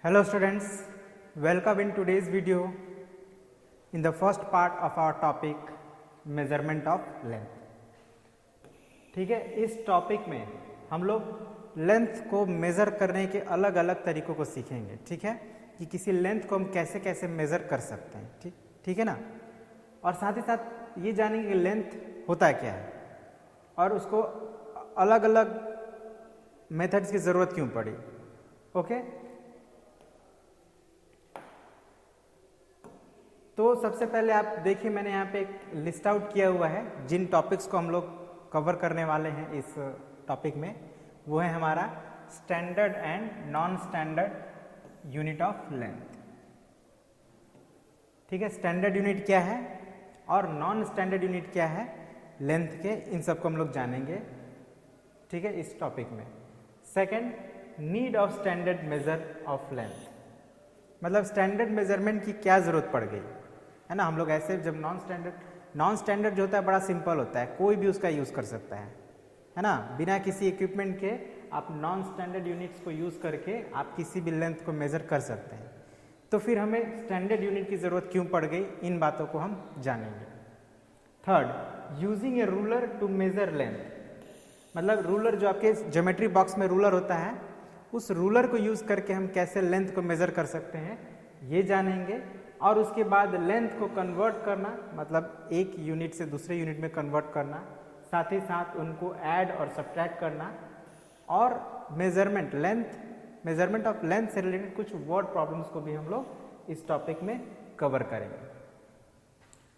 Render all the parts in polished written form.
Hello students, welcome in today's video in the first part of our topic measurement of length. ठीक है, इस topic में हम लोग लेंथ को मेज़र करने के अलग अलग तरीकों को सीखेंगे. ठीक है, कि किसी लेंथ को हम कैसे कैसे मेज़र कर सकते हैं. ठीक है ना. और साथ ही साथ ये जानेंगे कि लेंथ होता क्या है और उसको अलग अलग मेथड्स की ज़रूरत क्यों पड़ी. ओके, तो सबसे पहले आप देखिए, मैंने यहाँ पे एक लिस्ट आउट किया हुआ है जिन टॉपिक्स को हम लोग कवर करने वाले हैं इस टॉपिक में. वो है हमारा standard and non standard unit of length. ठीक है, स्टैंडर्ड यूनिट क्या है और नॉन स्टैंडर्ड यूनिट क्या है लेंथ के, इन सबको हम लोग जानेंगे. ठीक है, इस टॉपिक में. Second, need of standard measure of length, मतलब स्टैंडर्ड मेजरमेंट की क्या ज़रूरत पड़ गई है ना. हम लोग ऐसे जब नॉन स्टैंडर्ड जो होता है बड़ा सिंपल होता है, कोई भी उसका यूज़ कर सकता है ना. बिना किसी इक्विपमेंट के आप नॉन स्टैंडर्ड यूनिट्स को यूज़ करके आप किसी भी लेंथ को मेज़र कर सकते हैं. तो फिर हमें स्टैंडर्ड यूनिट की ज़रूरत क्यों पड़ गई, इन बातों को हम जानेंगे. Third, using a ruler to measure length, मतलब रूलर जो आपके ज्योमेट्री बॉक्स में रूलर होता है, उस रूलर को यूज़ करके हम कैसे लेंथ को मेज़र कर सकते हैं ये जानेंगे. और उसके बाद लेंथ को कन्वर्ट करना, मतलब एक यूनिट से दूसरे यूनिट में कन्वर्ट करना, साथ ही साथ उनको ऐड और सब्ट्रैक्ट करना, और मेजरमेंट ऑफ लेंथ से रिलेटेड कुछ वर्ड प्रॉब्लम्स को भी हम लोग इस टॉपिक में कवर करेंगे.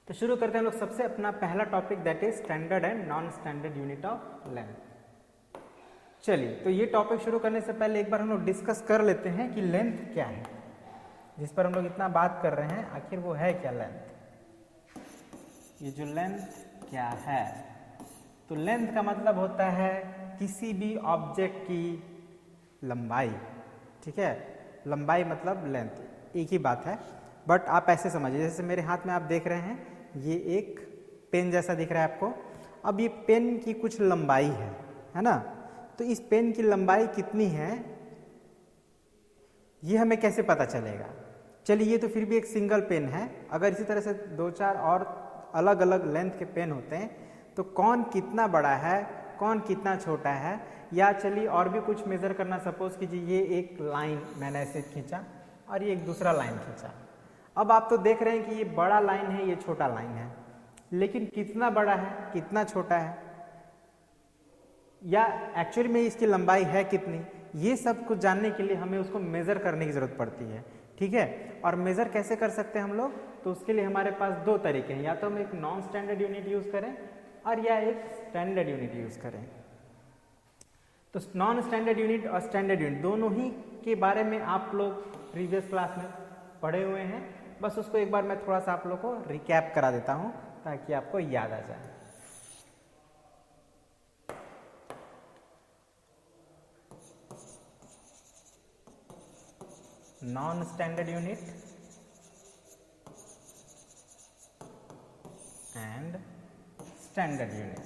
तो शुरू करते हैं हम लोग सबसे अपना पहला topic, that is standard and non standard unit of length. चलिए, तो ये टॉपिक शुरू करने से पहले एक बार हम लोग डिस्कस कर लेते हैं कि लेंथ क्या है, जिस पर हम लोग इतना बात कर रहे हैं. आखिर वो है क्या लेंथ. ये जो लेंथ क्या है, तो लेंथ का मतलब होता है किसी भी ऑब्जेक्ट की लंबाई. ठीक है, लंबाई मतलब लेंथ, एक ही बात है. बट आप ऐसे समझिए, जैसे मेरे हाथ में आप देख रहे हैं, ये एक पेन जैसा दिख रहा है आपको. अब ये पेन की कुछ लंबाई है ना. तो इस पेन की लंबाई कितनी है ये हमें कैसे पता चलेगा. चलिए, ये तो फिर भी एक सिंगल पेन है. अगर इसी तरह से दो चार और अलग अलग लेंथ के पेन होते हैं तो कौन कितना बड़ा है, कौन कितना छोटा है, या चलिए और भी कुछ मेज़र करना. सपोज कीजिए ये एक लाइन मैंने ऐसे खींचा और ये एक दूसरा लाइन खींचा. अब आप तो देख रहे हैं कि ये बड़ा लाइन है, ये छोटा लाइन है, लेकिन कितना बड़ा है कितना छोटा है, या एक्चुअली में इसकी लंबाई है कितनी, ये सब कुछ जानने के लिए हमें उसको मेज़र करने की ज़रूरत पड़ती है. ठीक है, और मेज़र कैसे कर सकते हैं हम लोग, तो उसके लिए हमारे पास दो तरीके हैं. या तो हम एक नॉन स्टैंडर्ड यूनिट यूज़ करें और या एक स्टैंडर्ड यूनिट यूज़ करें. तो नॉन स्टैंडर्ड यूनिट और स्टैंडर्ड यूनिट दोनों ही के बारे में आप लोग प्रीवियस क्लास में पढ़े हुए हैं. बस उसको एक बार मैं थोड़ा सा आप लोग को रिकैप करा देता हूँ ताकि आपको याद आ जाए. Non standard unit and standard unit.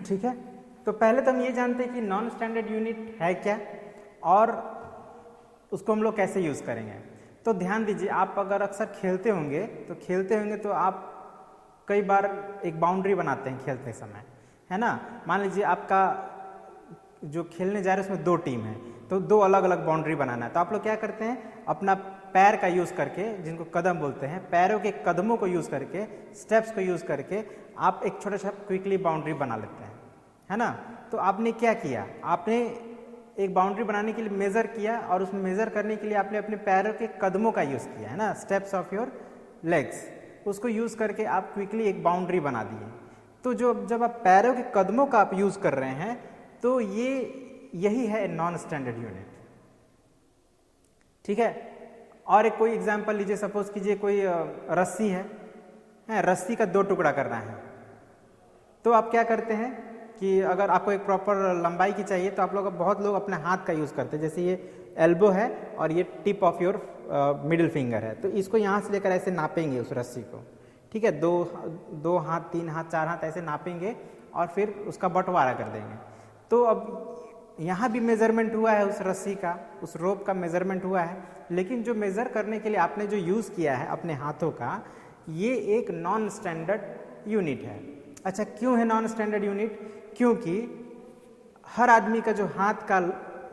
ठीक है, तो पहले तो हम ये जानते हैं कि नॉन स्टैंडर्ड यूनिट है क्या और उसको हम लोग कैसे यूज़ करेंगे. तो ध्यान दीजिए, आप अगर अक्सर खेलते होंगे तो आप कई बार एक बाउंड्री बनाते हैं खेलते समय, है ना. मान लीजिए आपका जो खेलने जा रहे हैं उसमें दो टीम है, तो दो अलग अलग बाउंड्री बनाना है. तो आप लोग क्या करते हैं, अपना पैर का यूज़ करके, जिनको कदम बोलते हैं, पैरों के कदमों को यूज़ करके, स्टेप्स को यूज़ करके आप एक छोटा सा क्विकली बाउंड्री बना लेते हैं, है ना. तो आपने क्या किया, आपने एक बाउंड्री बनाने के लिए मेज़र किया और उसमें मेज़र करने के लिए आपने अपने पैरों के कदमों का यूज़ किया, है ना, स्टेप्स ऑफ योर लेग्स. उसको यूज़ करके आप क्विकली एक बाउंड्री बना दिए. तो जब आप पैरों के कदमों का आप यूज़ कर रहे हैं तो यही है नॉन स्टैंडर्ड यूनिट. ठीक है, और एक कोई एग्जांपल लीजिए. सपोज कीजिए कोई रस्सी है, रस्सी का दो टुकड़ा करना है. तो आप क्या करते हैं कि अगर आपको एक प्रॉपर लंबाई की चाहिए तो आप लोग, बहुत लोग अपने हाथ का यूज़ करते हैं. जैसे ये एल्बो है और ये tip of your middle finger है, तो इसको यहाँ से लेकर ऐसे नापेंगे उस रस्सी को. ठीक है, दो हाथ, तीन हाथ, चार हाथ ऐसे नापेंगे और फिर उसका बंटवारा कर देंगे। तो अब यहाँ भी मेज़रमेंट हुआ है, उस रस्सी का, उस रोप का मेज़रमेंट हुआ है, लेकिन जो मेज़र करने के लिए आपने जो यूज़ किया है अपने हाथों का, ये एक नॉन स्टैंडर्ड यूनिट है। अच्छा, क्यों है नॉन स्टैंडर्ड यूनिट? क्योंकि हर आदमी का जो हाथ का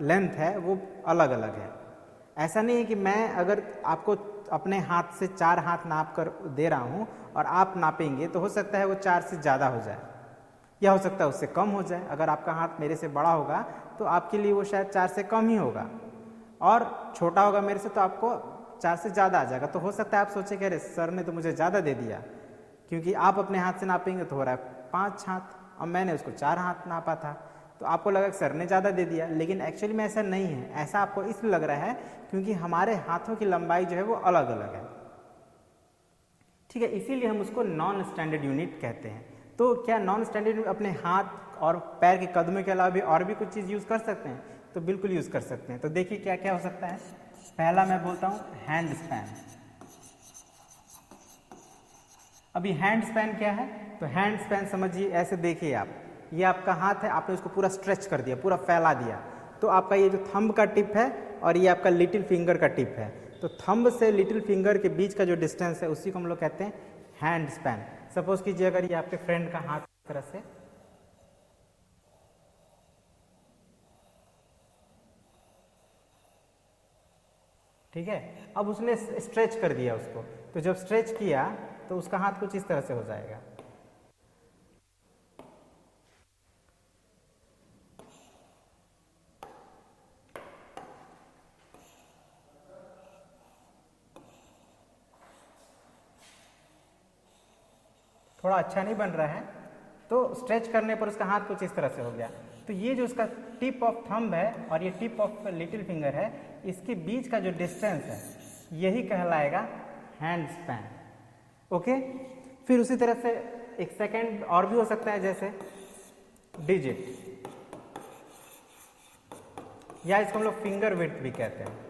लेंथ है वो अलग अलग है। ऐसा नहीं है कि मैं अगर आपको अपने हाथ से 4 हाथ नाप कर दे रहा हूँ और आप नापेंगे तो हो सकता है वो 4 से ज़्यादा हो जाए, या हो सकता है उससे कम हो जाए। अगर आपका हाथ मेरे से बड़ा होगा तो आपके लिए वो शायद 4 से कम ही होगा, और छोटा होगा मेरे से तो आपको 4 से ज़्यादा आ जाएगा। तो हो सकता है आप सोचे कि अरे सर ने तो मुझे ज़्यादा दे दिया, क्योंकि आप अपने हाथ से नापेंगे तो हो रहा है 5 हाथ और मैंने उसको 4 हाथ नापा था, तो आपको लगा कि सर ने ज़्यादा दे दिया। लेकिन एक्चुअली में ऐसा नहीं है। ऐसा आपको इसलिए लग रहा है क्योंकि हमारे हाथों की लंबाई जो है वो अलग अलग है। ठीक है, इसीलिए हम उसको नॉन स्टैंडर्ड यूनिट कहते हैं। तो क्या नॉन स्टैंडर्ड यूनिट अपने हाथ और पैर के कदमों के अलावा भी और भी कुछ चीज़ यूज़ कर सकते हैं? तो बिल्कुल यूज़ कर सकते हैं। तो देखिए क्या क्या हो सकता है। पहला मैं बोलता हूँ हैंड स्पैन। अभी हैंड स्पैन क्या है? तो हैंड स्पैन समझिए, ऐसे देखिए आप, ये आपका हाथ है, आपने उसको पूरा स्ट्रेच कर दिया, पूरा फैला दिया, तो आपका ये जो थंब का टिप है और ये आपका लिटिल फिंगर का टिप है, तो थंब से लिटिल फिंगर के बीच का जो डिस्टेंस है उसी को हम लोग कहते हैं हैंड स्पैन। सपोज कीजिए अगर ये आपके फ्रेंड का हाथ इस तरह से, ठीक है, अब उसने स्ट्रेच कर दिया उसको, तो जब स्ट्रेच किया तो उसका हाथ कुछ इस तरह से हो जाएगा। थोड़ा अच्छा नहीं बन रहा है, तो स्ट्रेच करने पर उसका हाथ कुछ इस तरह से हो गया। तो ये जो उसका टिप ऑफ थंब है और ये टिप ऑफ लिटिल फिंगर है, इसके बीच का जो डिस्टेंस है यही कहलाएगा हैंड स्पैन। ओके, फिर उसी तरह से एक सेकंड और भी हो सकता है, जैसे डिजिट, या इसको हम लोग फिंगर विड्थ भी कहते हैं।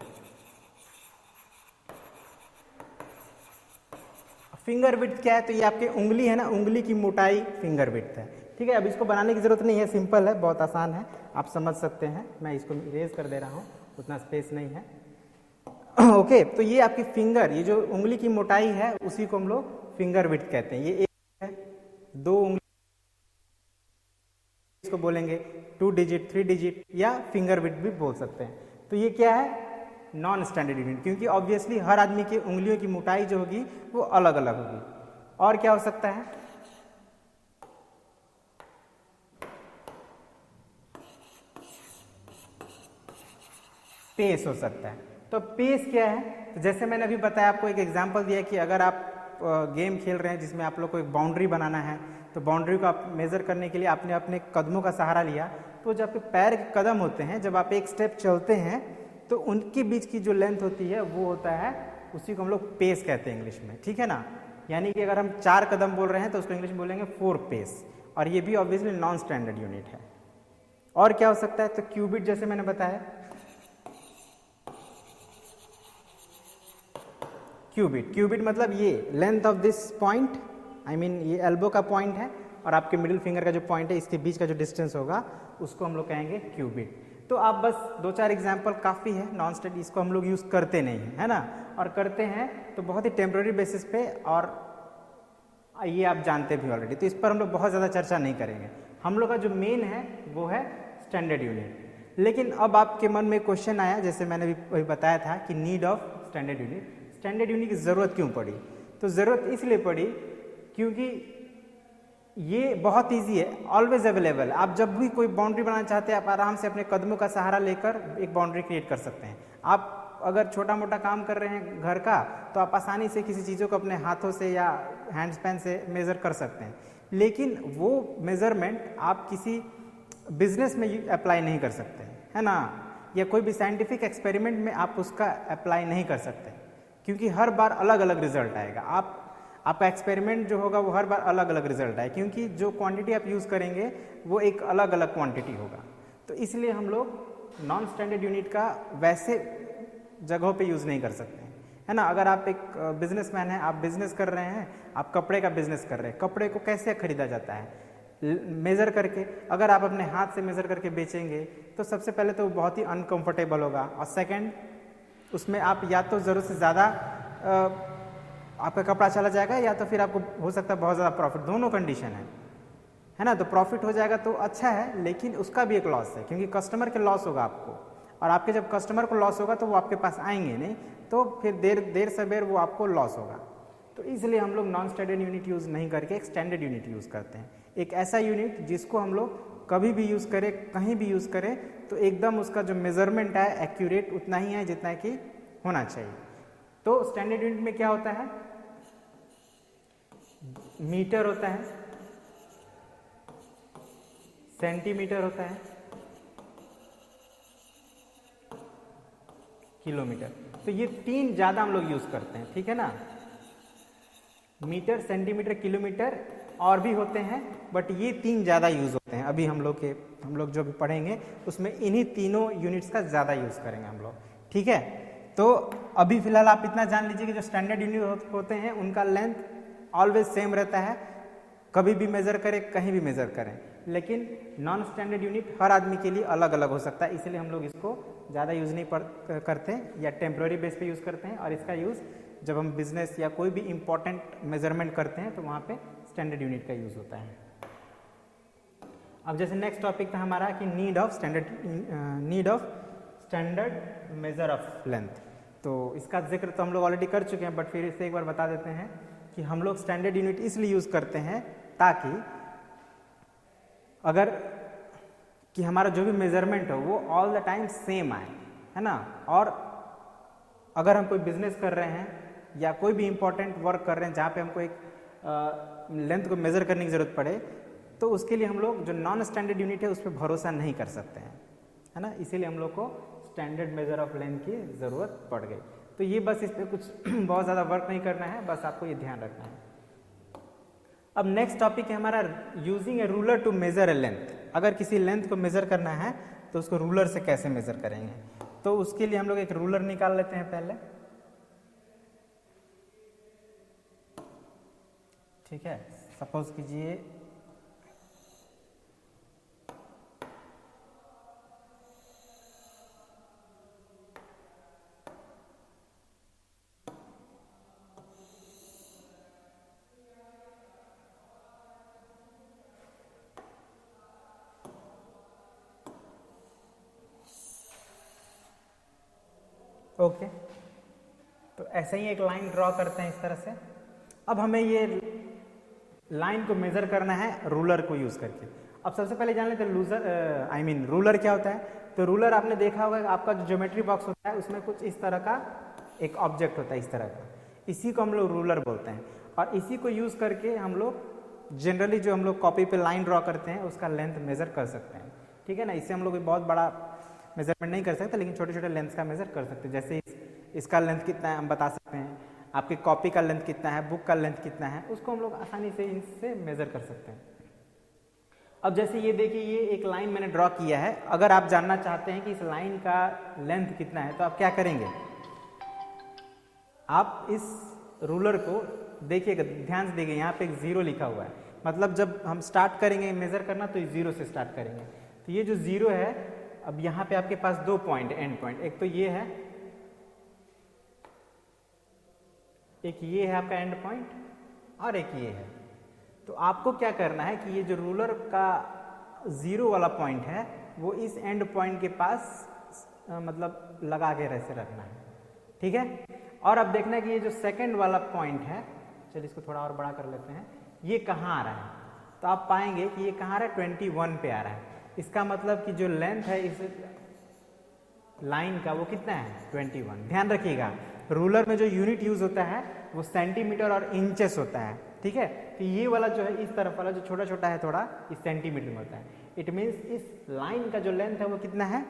फिंगर विड्थ क्या है? तो ये आपकी उंगली है ना, उंगली की मोटाई फिंगर विड्थ है। ठीक है, अब इसको बनाने की जरूरत नहीं है, सिंपल है, बहुत आसान है, आप समझ सकते हैं। मैं इसको इरेज कर दे रहा हूँ, उतना स्पेस नहीं है। ओके, तो ये आपकी फिंगर, ये जो उंगली की मोटाई है उसी को हम लोग फिंगर विड्थ कहते हैं। ये एक है, 2 उंगली, इसको बोलेंगे 2 डिजिट, 3 डिजिट, या फिंगर विड्थ भी बोल सकते हैं। तो ये क्या है? नॉन स्टैंडर्ड यूनिट, क्योंकि ऑब्वियसली हर आदमी की उंगलियों की मोटाई जो होगी वो अलग अलग होगी। और क्या हो सकता है? पेस हो सकता है। तो पेस क्या है? तो जैसे मैंने अभी बताया, आपको एक एग्जांपल दिया कि अगर आप गेम खेल रहे हैं जिसमें आप लोग को एक बाउंड्री बनाना है, तो बाउंड्री को आप मेजर करने के लिए आपने अपने कदमों का सहारा लिया, तो जब आपके पैर के कदम होते हैं, जब आप एक स्टेप चलते हैं तो उनके बीच की जो लेंथ होती है वो होता है, उसी को हम लोग पेस कहते हैं इंग्लिश में। ठीक है ना, यानी कि अगर हम 4 कदम बोल रहे हैं तो उसको इंग्लिश में बोलेंगे 4 पेस, और ये भी ऑब्वियसली नॉन स्टैंडर्ड यूनिट है। और क्या हो सकता है? तो क्यूबिट, जैसे मैंने बताया, क्यूबिट मतलब ये length of this point, I mean ये एल्बो का पॉइंट है और आपके मिडिल फिंगर का जो पॉइंट है, इसके बीच का जो डिस्टेंस होगा उसको हम लोग कहेंगे क्यूबिट। तो आप बस 2-4 एग्जाम्पल काफ़ी है। नॉन स्टैंडर्ड इसको हम लोग यूज़ करते नहीं हैं, है ना, और करते हैं तो बहुत ही टेम्प्रेरी बेसिस पे, और ये आप जानते भी ऑलरेडी, तो इस पर हम लोग बहुत ज़्यादा चर्चा नहीं करेंगे। हम लोग का जो मेन है वो है स्टैंडर्ड यूनिट। लेकिन अब आपके मन में क्वेश्चन आया, जैसे मैंने भी बताया था कि need of standard unit, standard unit की ज़रूरत क्यों पड़ी? तो ज़रूरत इसलिए पड़ी क्योंकि ये बहुत इजी है, ऑलवेज अवेलेबल। आप जब भी कोई बाउंड्री बनाना चाहते हैं, आप आराम से अपने कदमों का सहारा लेकर एक बाउंड्री क्रिएट कर सकते हैं। आप अगर छोटा मोटा काम कर रहे हैं घर का, तो आप आसानी से किसी चीज़ों को अपने हाथों से या हैंड स्पैन से मेज़र कर सकते हैं। लेकिन वो मेज़रमेंट आप किसी बिजनेस में अप्लाई नहीं कर सकते, है ना, या कोई भी साइंटिफिक एक्सपेरिमेंट में आप उसका अप्लाई नहीं कर सकते, क्योंकि हर बार अलग अलग रिजल्ट आएगा। आपका एक्सपेरिमेंट जो होगा वो हर बार अलग अलग रिजल्ट आए, क्योंकि जो क्वांटिटी आप यूज़ करेंगे वो एक अलग अलग क्वांटिटी होगा। तो इसलिए हम लोग नॉन स्टैंडर्ड यूनिट का वैसे जगहों पे यूज़ नहीं कर सकते, है ना। अगर आप एक बिजनेसमैन हैं, आप बिजनेस कर रहे हैं, आप कपड़े का बिजनेस कर रहे हैं, कपड़े को कैसे खरीदा जाता है? मेज़र करके। अगर आप अपने हाथ से मेज़र करके बेचेंगे तो सबसे पहले तो बहुत ही अनकंफर्टेबल होगा, और सेकंड उसमें आप या तो ज़रूरत से ज़्यादा आपका कपड़ा चला जाएगा, या तो फिर आपको हो सकता है बहुत ज़्यादा प्रॉफिट, दोनों कंडीशन है ना। तो प्रॉफिट हो जाएगा तो अच्छा है, लेकिन उसका भी एक लॉस है, क्योंकि कस्टमर के लॉस होगा आपको, और आपके जब कस्टमर को लॉस होगा तो वो आपके पास आएंगे नहीं, तो फिर देर सवेर वो आपको लॉस होगा। तो इसलिए हम लोग नॉन स्टैंडर्ड यूनिट यूज़ नहीं करके एक स्टैंडर्ड यूनिट यूज़ करते हैं। एक ऐसा यूनिट जिसको हम लोग कभी भी यूज़ करें, कहीं भी यूज़ करें, तो एकदम उसका जो मेज़रमेंट है एक्यूरेट उतना ही है जितना कि होना चाहिए। तो स्टैंडर्ड यूनिट में क्या होता है, मीटर होता है, सेंटीमीटर होता है, किलोमीटर। तो ये तीन ज़्यादा हम लोग यूज़ करते हैं, ठीक है ना। मीटर, सेंटीमीटर, किलोमीटर और भी होते हैं, बट ये तीन ज़्यादा यूज़ होते हैं। अभी हम लोग जो भी पढ़ेंगे उसमें इन्हीं तीनों यूनिट्स का ज़्यादा यूज़ करेंगे हम लोग, ठीक है। तो अभी फिलहाल आप इतना जान लीजिए कि जो स्टैंडर्ड यूनिट होते हैं उनका लेंथ ऑलवेज सेम रहता है, कभी भी मेज़र करें, कहीं भी मेज़र करें। लेकिन नॉन स्टैंडर्ड यूनिट हर आदमी के लिए अलग अलग हो सकता है, इसलिए हम लोग इसको ज़्यादा यूज़ नहीं करते, या टेम्प्रेरी बेस पे यूज़ करते हैं, और इसका यूज़ जब हम बिजनेस या कोई भी इंपॉर्टेंट मेजरमेंट करते हैं तो वहाँ पे स्टैंडर्ड यूनिट का यूज़ होता है। अब जैसे नेक्स्ट टॉपिक था हमारा कि need of standard measure of length. तो इसका जिक्र तो हम लोग ऑलरेडी कर चुके हैं, बट फिर इसे एक बार बता देते हैं कि हम लोग स्टैंडर्ड यूनिट इसलिए यूज़ करते हैं ताकि अगर कि हमारा जो भी मेजरमेंट हो वो ऑल द टाइम सेम आए, है ना। और अगर हम कोई बिजनेस कर रहे हैं या कोई भी इंपॉर्टेंट वर्क कर रहे हैं जहाँ पे हमको एक लेंथ को मेज़र करने की ज़रूरत पड़े, तो उसके लिए हम लोग जो नॉन स्टैंडर्ड यूनिट है उस पर भरोसा नहीं कर सकते हैं, है ना। इसीलिए हम लोग को स्टैंडर्ड मेजर ऑफ लेंथ की ज़रूरत पड़ गई। तो ये बस इस पर कुछ बहुत ज़्यादा वर्क नहीं करना है, बस आपको ये ध्यान रखना है। अब नेक्स्ट टॉपिक है हमारा using a ruler to measure a length. अगर किसी लेंथ को मेज़र करना है तो उसको रूलर से कैसे मेज़र करेंगे, तो उसके लिए हम लोग एक रूलर निकाल लेते हैं पहले, ठीक है। सपोज कीजिए ओके। तो ऐसे ही एक लाइन ड्रॉ करते हैं इस तरह से। अब हमें ये लाइन को मेजर करना है रूलर को यूज करके। अब सबसे पहले जान लेते हैं रूलर क्या होता है। तो रूलर आपने देखा होगा आपका जो ज्योमेट्री बॉक्स होता है उसमें कुछ इस तरह का एक ऑब्जेक्ट होता है, इस तरह का, इसी को हम लोग रूलर बोलते हैं। और इसी को यूज करके हम लोग जनरली जो हम लोग कॉपी पे लाइन ड्रॉ करते हैं उसका लेंथ मेजर कर सकते हैं, ठीक है ना। इससे हम लोग बहुत बड़ा मेजरमेंट नहीं कर सकते, लेकिन छोटे छोटे लेंथ का मेजर कर सकते हैं। जैसे इसका लेंथ कितना है हम बता सकते हैं, आपकी कॉपी का लेंथ कितना है, बुक का लेंथ कितना है, उसको हम लोग आसानी से इनसे मेजर कर सकते हैं। अब जैसे ये देखिए, ये एक लाइन मैंने ड्रॉ किया है। अगर आप जानना चाहते हैं कि इस लाइन का लेंथ कितना है तो आप क्या करेंगे, आप इस रूलर को देखिएगा, ध्यान से देखिए, यहाँ पे एक जीरो लिखा हुआ है, मतलब जब हम स्टार्ट करेंगे मेजर करना तो जीरो से स्टार्ट करेंगे। तो ये जो जीरो है, अब यहाँ पे आपके पास दो पॉइंट, एंड पॉइंट, एक तो ये है, एक ये है आपका एंड पॉइंट, और एक ये है। तो आपको क्या करना है कि ये जो रूलर का जीरो वाला पॉइंट है वो इस एंड पॉइंट के पास मतलब लगा के ऐसे रखना है, ठीक है। और अब देखना है कि ये जो सेकंड वाला पॉइंट है, चलिए इसको थोड़ा और बड़ा कर लेते हैं, ये कहाँ आ रहा है। तो आप पाएंगे कि ये कहाँ आ रहा है, 21 पे आ रहा है। इसका मतलब कि जो लेंथ है इस लाइन का वो कितना है, 21। ध्यान रखिएगा, रूलर में जो यूनिट यूज होता है वो सेंटीमीटर और इंचेस होता है, ठीक है। तो ये वाला जो है, इस तरफ वाला जो छोटा छोटा है थोड़ा, इस सेंटीमीटर में होता है। इट मीन्स इस लाइन का जो लेंथ है वो कितना है,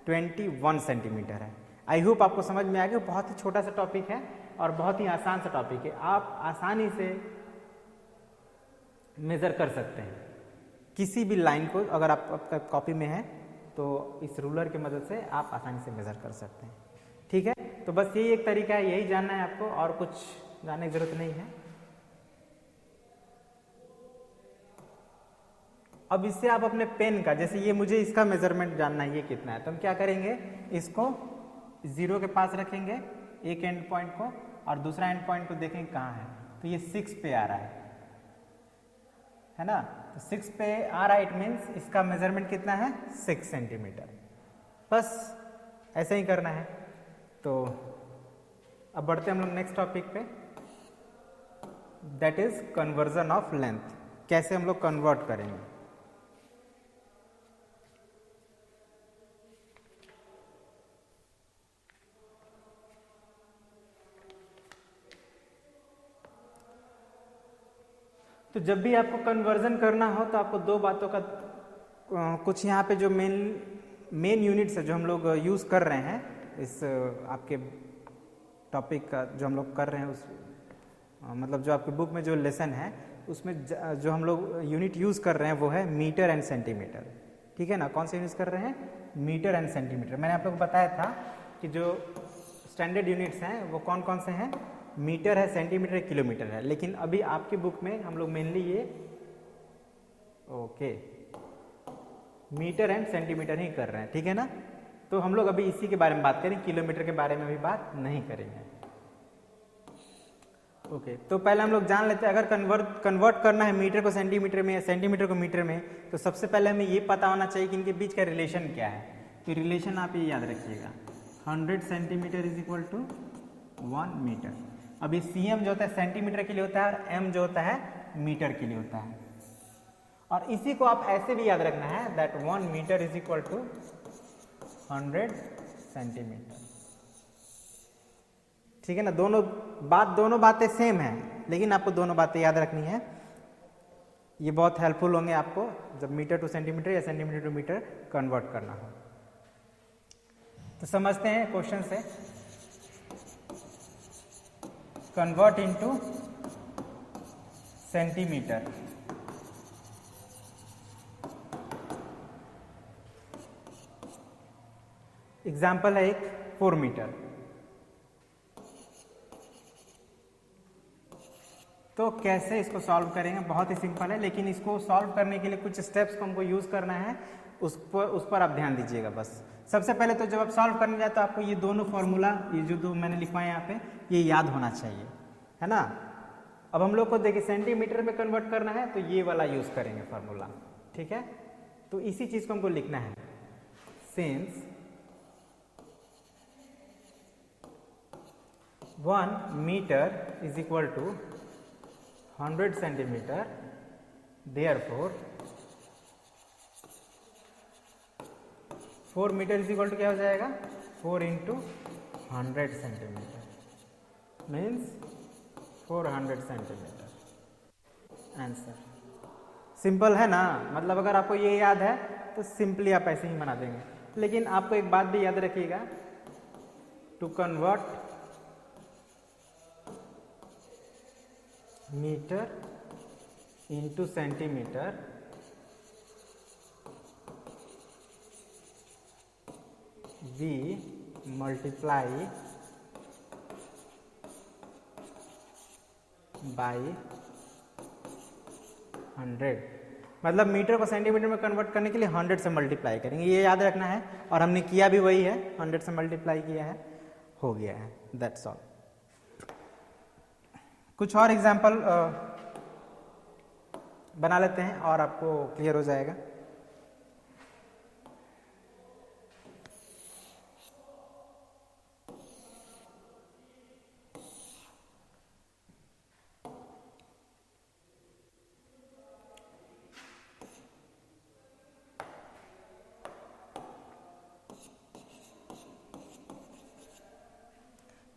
21 सेंटीमीटर है। आई होप आपको समझ में आ गया। बहुत ही छोटा सा टॉपिक है और बहुत ही आसान सा टॉपिक है, आप आसानी से मेजर कर सकते हैं किसी भी लाइन को। अगर आपका कॉपी में है तो इस रूलर की मदद से आप आसानी से मेजर कर सकते हैं, ठीक है। तो बस यही एक तरीका है, यही जानना है आपको, और कुछ जानने की जरूरत नहीं है। अब इससे आप अपने पेन का, जैसे ये मुझे इसका मेजरमेंट जानना है ये कितना है, तो हम क्या करेंगे, इसको 0 के पास रखेंगे एक एंड पॉइंट को और दूसरा एंड पॉइंट को देखेंगे कहाँ है, तो ये 6 पे आ रहा है ना, तो 6 पे आ रहा है, इट मीन्स इसका मेजरमेंट कितना है 6 सेंटीमीटर। बस ऐसे ही करना है। तो अब बढ़ते हैं हम लोग नेक्स्ट टॉपिक पे, that is conversion of length. कैसे हम लोग कन्वर्ट करेंगे। तो जब भी आपको कन्वर्जन करना हो तो आपको दो बातों का कुछ यहाँ पे जो मेन यूनिट्स है जो हम लोग यूज़ कर रहे हैं इस आपके टॉपिक का जो हम लोग कर रहे हैं उस मतलब जो आपके बुक में जो लेसन है उसमें जो हम लोग यूनिट यूज़ कर रहे हैं वो है मीटर एंड सेंटीमीटर। ठीक है ना, कौन से यूज़ कर रहे हैं, मीटर एंड सेंटीमीटर। मैंने आप लोग को बताया था कि जो स्टैंडर्ड यूनिट्स हैं वो कौन कौन से हैं, मीटर है, सेंटीमीटर है, किलोमीटर है। लेकिन अभी आपकी बुक में हम लोग मेनली ये मीटर एंड सेंटीमीटर ही कर रहे हैं। ठीक है ना, तो हम लोग अभी इसी के बारे में बात करें, किलोमीटर के बारे में अभी बात नहीं करेंगे। तो पहले हम लोग जान लेते हैं, अगर कन्वर्ट करना है मीटर को सेंटीमीटर में या सेंटीमीटर को मीटर में, तो सबसे पहले हमें ये पता होना चाहिए कि इनके बीच का रिलेशन क्या है। तो रिलेशन आप ये याद रखिएगा, 100 centimetre is equal to 1 metre. अभी cm जो होता है सेंटीमीटर के लिए होता है और m जो होता है मीटर के लिए होता है। और इसी को आप ऐसे भी याद रखना है that 1 metre is equal to 100 centimetre. ठीक है ना, दोनों बातें सेम है, लेकिन आपको दोनों बातें याद रखनी है। ये बहुत हेल्पफुल होंगे आपको जब मीटर टू सेंटीमीटर या सेंटीमीटर टू मीटर कन्वर्ट करना हो। तो समझते हैं क्वेश्चन से, कन्वर्ट इनटू सेंटीमीटर। एग्जाम्पल है एक 4 मीटर। तो कैसे इसको सॉल्व करेंगे, बहुत ही सिंपल है, लेकिन इसको सॉल्व करने के लिए कुछ स्टेप्स को हमको यूज करना है, उस पर आप ध्यान दीजिएगा। बस सबसे पहले तो जब आप सॉल्व करने जाए तो आपको ये दोनों फॉर्मूला, ये जो दो मैंने लिखवाए यहाँ पे, ये याद होना चाहिए, है ना। अब हम लोग को देखिए सेंटीमीटर में कन्वर्ट करना है तो ये वाला यूज करेंगे फॉर्मूला। ठीक है, तो इसी चीज को हमको लिखना है, since 1 metre is equal to 100 centimetre, therefore 4 metre is equal to क्या हो जाएगा, 4 into 100 centimetre, means 400 centimetre. Answer simple है ना, मतलब अगर आपको ये याद है तो सिंपली आप ऐसे ही बना देंगे। लेकिन आपको एक बात भी याद रखिएगा, to convert metre into centimetre, we multiply by 100। मतलब मीटर को सेंटीमीटर में कन्वर्ट करने के लिए 100 से मल्टीप्लाई करेंगे, ये याद रखना है। और हमने किया भी वही है, 100 से मल्टीप्लाई किया है, हो गया है, दैट्स ऑल। कुछ और एग्जाम्पल बना लेते हैं और आपको क्लियर हो जाएगा।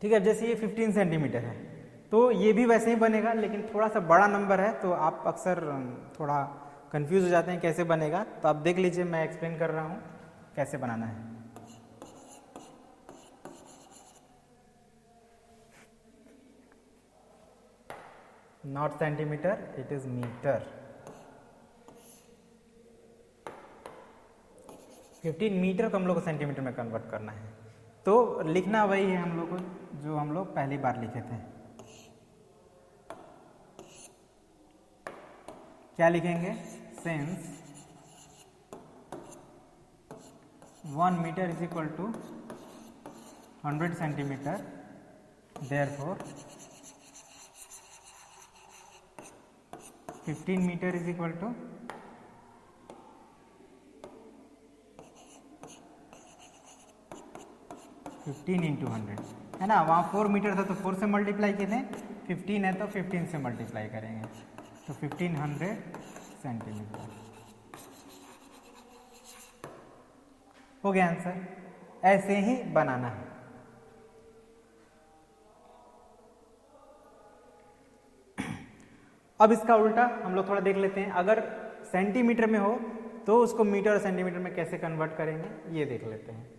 ठीक है, जैसे ये 15 सेंटीमीटर है तो ये भी वैसे ही बनेगा, लेकिन थोड़ा सा बड़ा नंबर है तो आप अक्सर थोड़ा कंफ्यूज हो जाते हैं कैसे बनेगा। तो आप देख लीजिए, मैं एक्सप्लेन कर रहा हूँ कैसे बनाना है। Not centimetre, it is metre. 15 metre को हम लोग को सेंटीमीटर में कन्वर्ट करना है, तो लिखना वही है हम लोग को जो हम लोग पहली बार लिखे थे। क्या लिखेंगे, since 1 meter is equal to 100 centimeter, therefore 15 meter is equal to 15 into 100, है ना। वहाँ 4 मीटर था तो 4 से मल्टीप्लाई किए थे, 15 है तो 15 से मल्टीप्लाई करेंगे, तो 1500 सेंटीमीटर हो गया आंसर। ऐसे ही बनाना है। अब इसका उल्टा हम लोग थोड़ा देख लेते हैं, अगर सेंटीमीटर में हो तो उसको मीटर और सेंटीमीटर में कैसे कन्वर्ट करेंगे ये देख लेते हैं।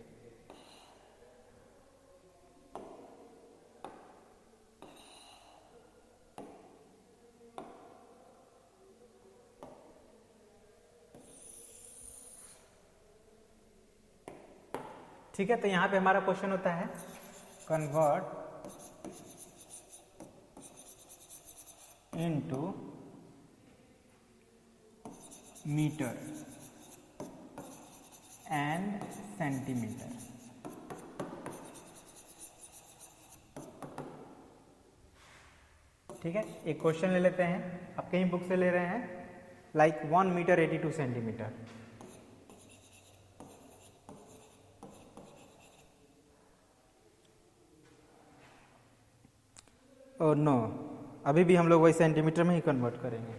ठीक है, तो यहां पे हमारा क्वेश्चन होता है convert into metre and centimetre. ठीक है, एक क्वेश्चन ले लेते हैं, आप कहीं बुक से ले रहे हैं, लाइक 1 मीटर 82 सेंटीमीटर। और नो, अभी भी हम लोग वही सेंटीमीटर में ही कन्वर्ट करेंगे।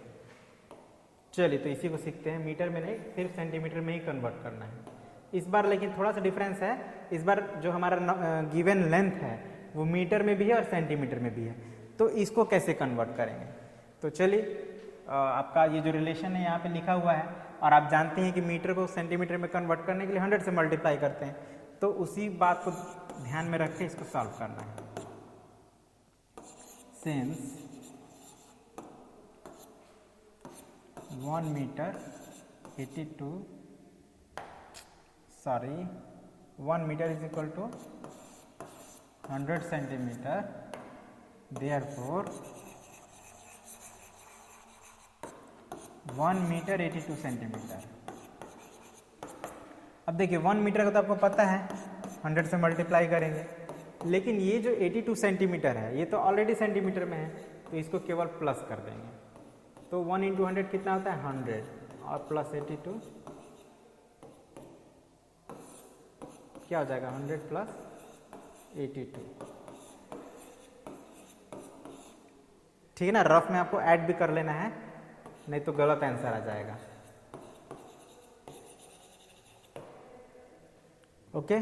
चलिए, तो इसी को सीखते हैं, मीटर में नहीं सिर्फ सेंटीमीटर में ही कन्वर्ट करना है इस बार। लेकिन थोड़ा सा डिफरेंस है, इस बार जो हमारा गिवन लेंथ है वो मीटर में भी है और सेंटीमीटर में भी है, तो इसको कैसे कन्वर्ट करेंगे। तो चलिए, आपका ये जो रिलेशन है यहाँ पे लिखा हुआ है, और आप जानते हैं कि मीटर को सेंटीमीटर में कन्वर्ट करने के लिए 100 से मल्टीप्लाई करते हैं, तो उसी बात को ध्यान में रख के इसको सॉल्व करना है। Since 1 meter 82 1 meter is equal to 100 centimeter, therefore 1 meter 82 centimetre. अब देखिए 1 मीटर का तो आपको पता है 100 से मल्टीप्लाई करेंगे, लेकिन ये जो 82 सेंटीमीटर है ये तो ऑलरेडी सेंटीमीटर में है, तो इसको केवल प्लस कर देंगे, तो 1 इंटू 100 कितना होता है 100 और प्लस 82 क्या हो जाएगा 100 प्लस 82। ठीक है ना, रफ में आपको ऐड भी कर लेना है, नहीं तो गलत आंसर आ जाएगा। ओके,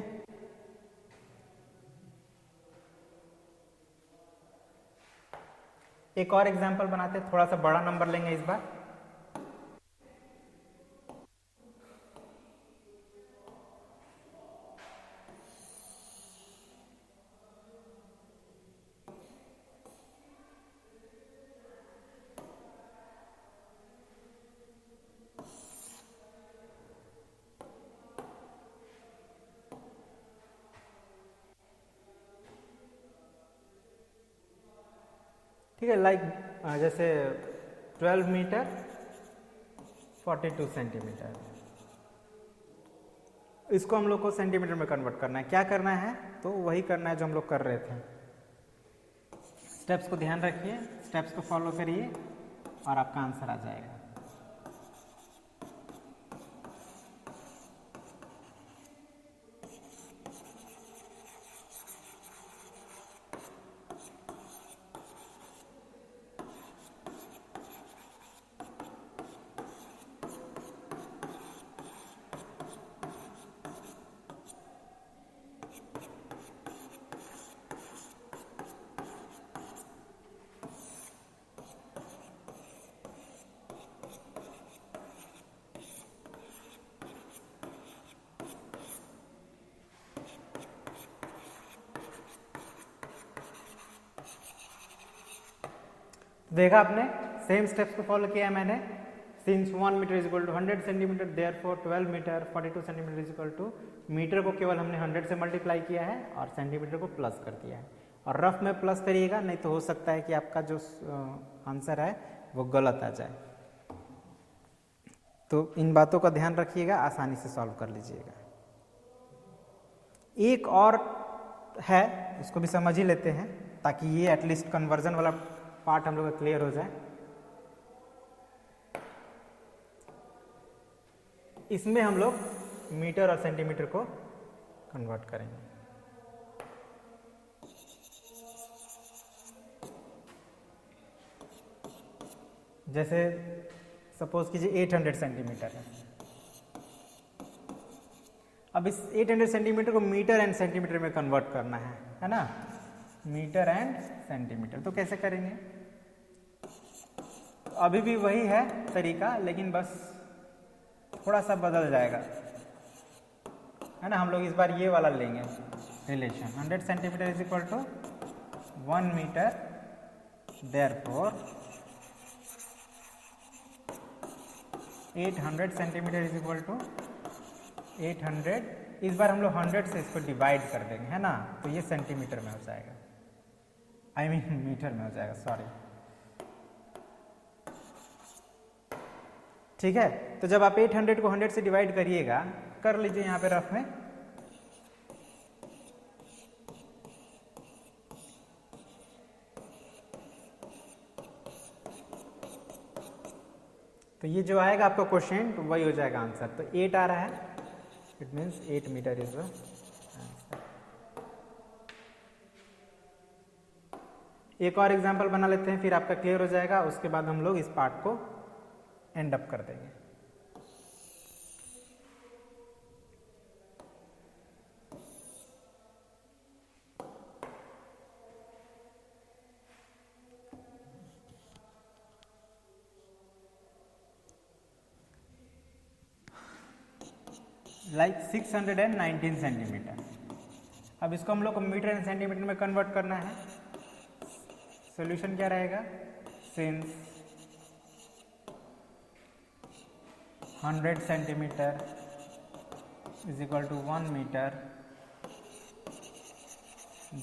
एक और एग्जांपल बनाते हैं, थोड़ा सा बड़ा नंबर लेंगे इस बार। ठीक है, लाइक जैसे 12 मीटर 42 सेंटीमीटर, इसको हम लोग को सेंटीमीटर में कन्वर्ट करना है। क्या करना है, तो वही करना है जो हम लोग कर रहे थे। स्टेप्स को ध्यान रखिए, स्टेप्स को फॉलो करिए और आपका आंसर आ जाएगा। देखा आपने, सेम स्टेप्स को फॉलो किया है मैंने। Since 1 metre is equal to 100 centimetre, therefore 12 metre 42 centimetre is equal to, metre को केवल हमने 100 से मल्टीप्लाई किया है और सेंटीमीटर को प्लस कर दिया है। और रफ में प्लस करिएगा, नहीं तो हो सकता है कि आपका जो आंसर है वो गलत आ जाए। तो इन बातों का ध्यान रखिएगा, आसानी से सॉल्व कर लीजिएगा। एक और है, इसको भी समझ ही लेते हैं ताकि ये एटलीस्ट कन्वर्जन वाला पार्ट हम लोग का क्लियर हो जाए। इसमें हम लोग मीटर और सेंटीमीटर को कन्वर्ट करेंगे। जैसे सपोज कीजिए 800 सेंटीमीटर है। अब इस 800 सेंटीमीटर को मीटर एंड सेंटीमीटर में कन्वर्ट करना है ना, मीटर एंड सेंटीमीटर। तो कैसे करेंगे? अभी भी वही है तरीका, लेकिन बस थोड़ा सा बदल जाएगा, है ना। हम लोग इस बार ये वाला लेंगे relation, 100 centimetre is equal to 1 metre, therefore 800 centimetre is equal to 800। इस बार हम लोग 100 से इसको डिवाइड कर देंगे, है ना, तो ये सेंटीमीटर में हो जाएगा, आई मीन मीटर में हो जाएगा, सॉरी। ठीक है, तो जब आप 800 को 100 से डिवाइड करिएगा, कर लीजिए यहाँ पे रफ में, तो ये जो आएगा आपका क्वेश्चन तो वही हो जाएगा आंसर। तो 8 आ रहा है, it means 8 metre is the answer. एक और एग्जांपल बना लेते हैं, फिर आपका क्लियर हो जाएगा। उसके बाद हम लोग इस पार्ट को एंड अप कर देंगे। Like 619 centimetre. अब इसको हम लोग को मीटर एंड सेंटीमीटर में कन्वर्ट करना है। सॉल्यूशन क्या रहेगा? Since 100 centimetre is equal to 1 metre,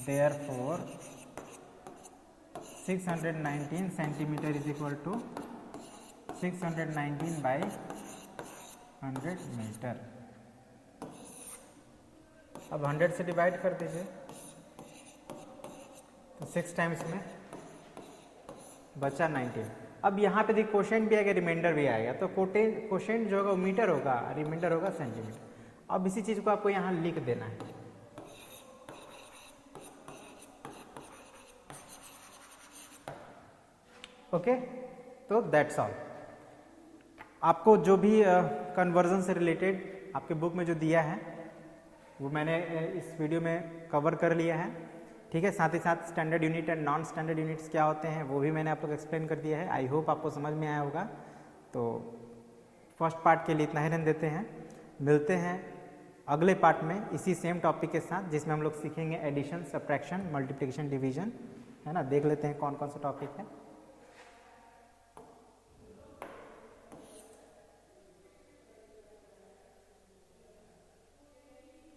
therefore 619 centimetre is equal to 619 by 100 metre. अब 100 से डिवाइड कर दीजिए, तो 6 टाइम्स में बचा 19। अब यहाँ पे देखिए क्वोशेंट भी आएगा, रिमाइंडर भी आएगा, तो क्वोशेंट जो होगा वो मीटर होगा, रिमाइंडर होगा सेंटीमीटर। अब इसी चीज़ को आपको यहाँ लिख देना है। ओके, तो दैट्स ऑल। आपको जो भी कन्वर्जन से रिलेटेड आपके बुक में जो दिया है वो मैंने इस वीडियो में कवर कर लिया है। ठीक है, साथ ही साथ standard unit and non standard units क्या होते हैं वो भी मैंने आप लोग एक्सप्लेन कर दिया है। आई होप आपको समझ में आया होगा। तो फर्स्ट पार्ट के लिए इतना ही रहने देते हैं, मिलते हैं अगले पार्ट में इसी सेम टॉपिक के साथ, जिसमें हम लोग सीखेंगे एडिशन, सब्ट्रैक्शन, मल्टीप्लिकेशन, डिवीजन, है ना। देख लेते हैं कौन कौन सा टॉपिक है।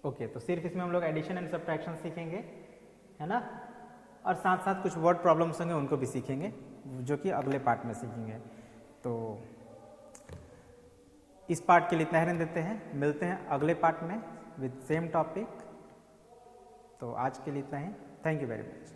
ओके, तो सिर्फ इसमें हम लोग एडिशन एंड सब्ट्रैक्शन सीखेंगे, है ना, और साथ साथ कुछ वर्ड प्रॉब्लम्स होंगे उनको भी सीखेंगे, जो कि अगले पार्ट में सीखेंगे। तो इस पार्ट के लिए इतना रहने देते हैं, मिलते हैं अगले पार्ट में विद सेम टॉपिक। तो आज के लिए इतना ही, थैंक यू वेरी मच।